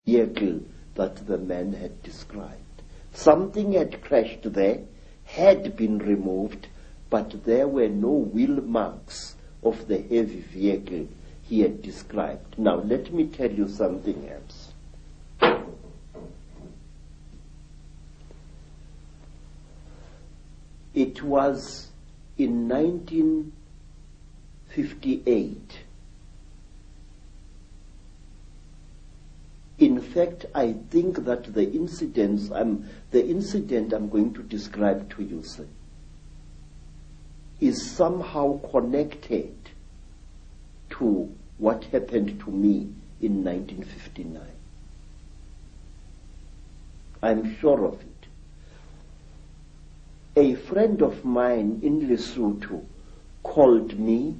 vehicle that the man had described. Something had crashed there, had been removed, but there were no wheel marks of the heavy vehicle he had described. Now let me tell you something else. It was in 1958. In fact, I think that the incident I'm going to describe to you, sir, is somehow connected to what happened to me in 1959. I'm sure of it. A friend of mine in Lesotho called me.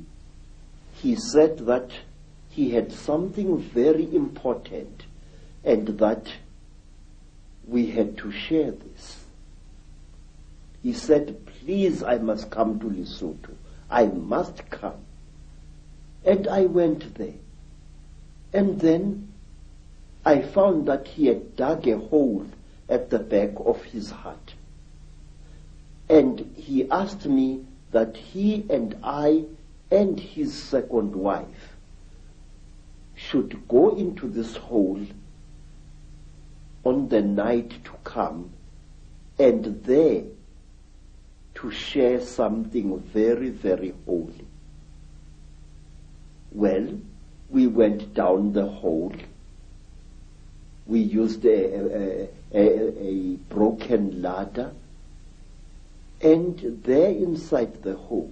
He said that he had something very important and that we had to share this. He said, please, I must come to Lesotho. I must come. And I went there. And then I found that he had dug a hole at the back of his hut. And he asked me that he and I and his second wife should go into this hole on the night to come and there to share something very, very holy. Well, we went down the hole. We used a broken ladder, and there inside the hole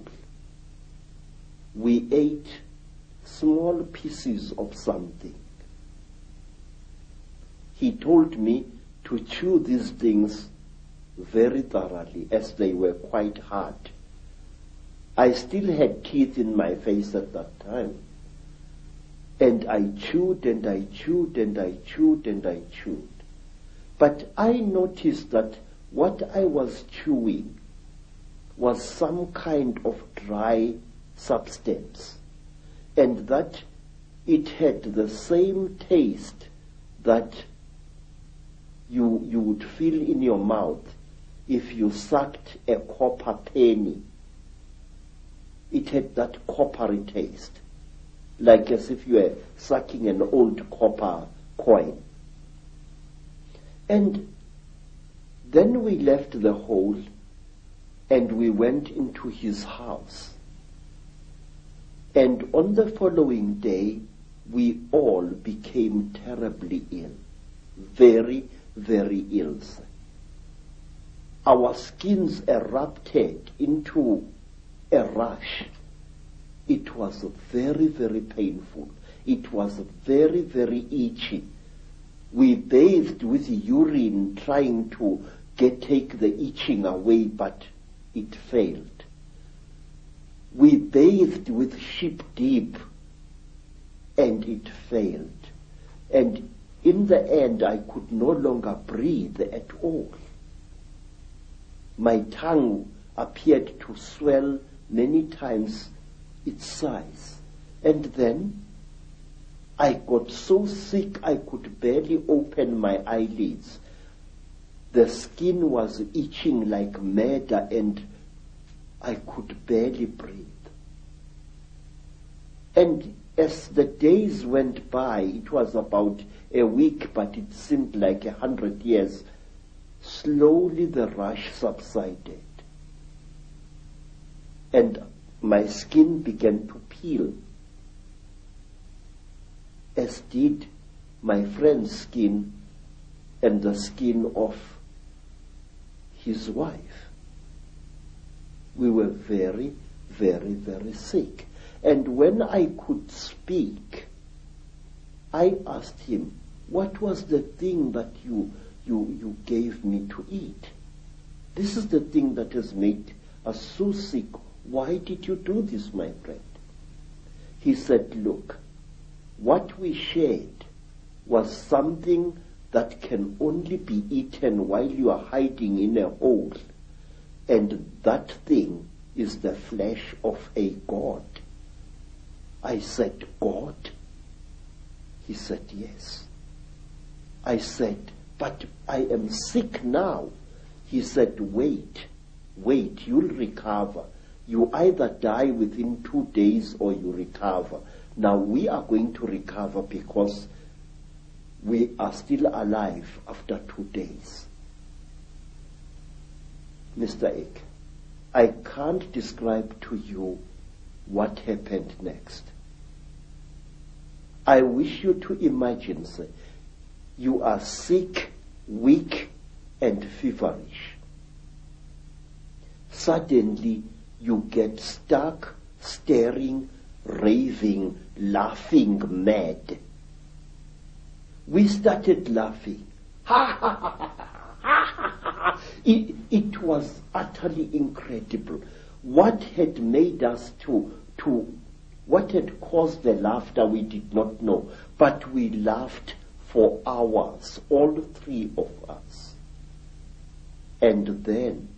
we ate small pieces of something. He told me to chew these things very thoroughly, as they were quite hard. I still had teeth in my face at that time. And I chewed and I chewed and I chewed and I chewed. But I noticed that what I was chewing was some kind of dry substance, and that it had the same taste that you would feel in your mouth if you sucked a copper penny. It had that coppery taste, like as if you were sucking an old copper coin. And then we left the hole and we went into his house. And on the following day, we all became terribly ill. Very, very ill. Our skins erupted into a rash. It was very, very painful. It was very, very itchy. We bathed with urine trying to take the itching away, but it failed. We bathed with sheep dip, and it failed. And in the end, I could no longer breathe at all. My tongue appeared to swell many times its size. And then I got so sick I could barely open my eyelids. The skin was itching like mad and I could barely breathe. And as the days went by, it was about a week, but it seemed like 100 years, slowly the rash subsided. And my skin began to peel, as did my friend's skin and the skin of his wife. We were very, very, very sick. And when I could speak, I asked him, what was the thing that you gave me to eat? This is the thing that has made us so sick. Why did you do this, my friend? He said, look, what we shared was something that can only be eaten while you are hiding in a hole. And that thing is the flesh of a god. I said, God? He said, yes. I said, but I am sick now. He said, wait, you'll recover. You either die within 2 days or you recover. Now we are going to recover because we are still alive after 2 days. Mr. Icke, I can't describe to you what happened next. I wish you to imagine, sir, you are sick, weak, and feverish. Suddenly, you get stuck, staring, raving, laughing mad. We started laughing. Ha ha ha ha ha ha. It was utterly incredible. What had made us what had caused the laughter we did not know, but we laughed for hours, all 3 of us. And then,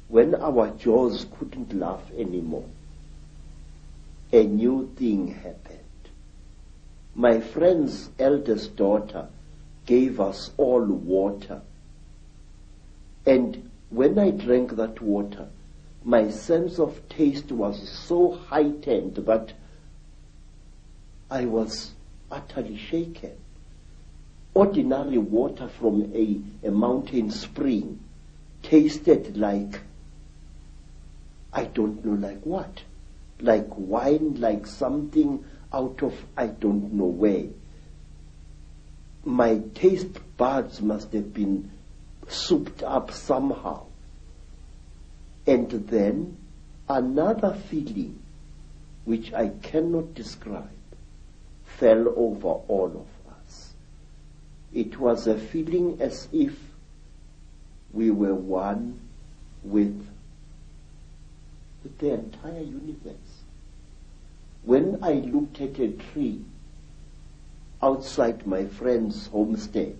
when our jaws couldn't laugh anymore, a new thing happened. My friend's eldest daughter gave us all water. And when I drank that water, my sense of taste was so heightened that I was utterly shaken. Ordinary water from a mountain spring tasted like, I don't know like what, like wine, like something out of I don't know where. My taste buds must have been souped up somehow. And then another feeling, which I cannot describe, fell over all of us. It was a feeling as if we were one with the entire universe. When I looked at a tree outside my friend's homestead,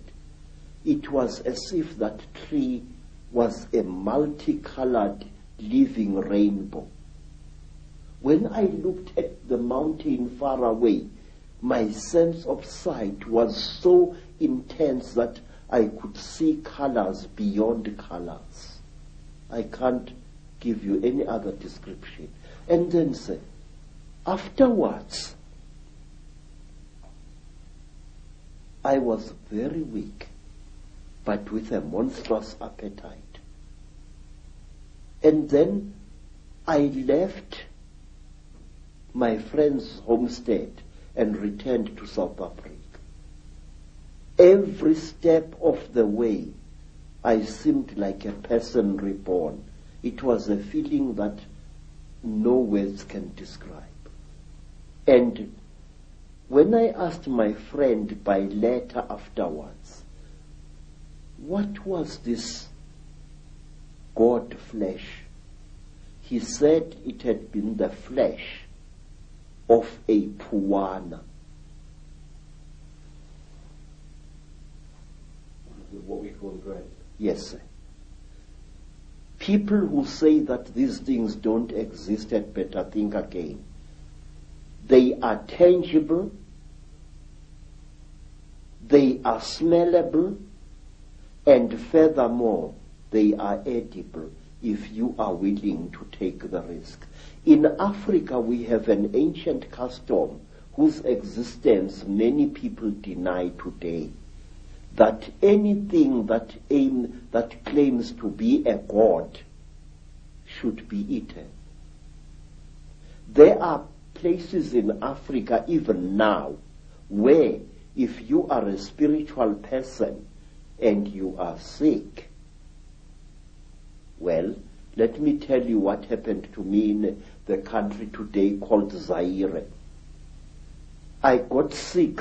it was as if that tree was a multicolored living rainbow. When I looked at the mountain far away, my sense of sight was so intense that I could see colors beyond colors. I can't give you any other description. And then say, afterwards, I was very weak, but with a monstrous appetite. And then I left my friend's homestead and returned to South Africa. Every step of the way, I seemed like a person reborn. It was a feeling that no words can describe. And when I asked my friend by letter afterwards, what was this God flesh? He said it had been the flesh of a puana. What we call grape. Yes, sir. People who say that these things don't exist had better think again. They are tangible, they are smellable, and furthermore, they are edible if you are willing to take the risk. In Africa, we have an ancient custom whose existence many people deny today, that anything that claims to be a god should be eaten. There are places in Africa even now where if you are a spiritual person and you are sick, well, let me tell you what happened to me in the country today called Zaire. I got sick.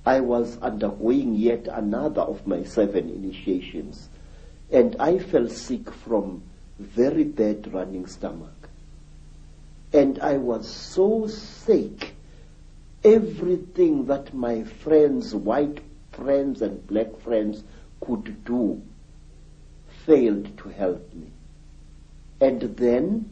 I was undergoing yet another of my 7 initiations, and I fell sick from very bad running stomach. And I was so sick, everything that my friends, white friends and black friends could do failed to help me. And then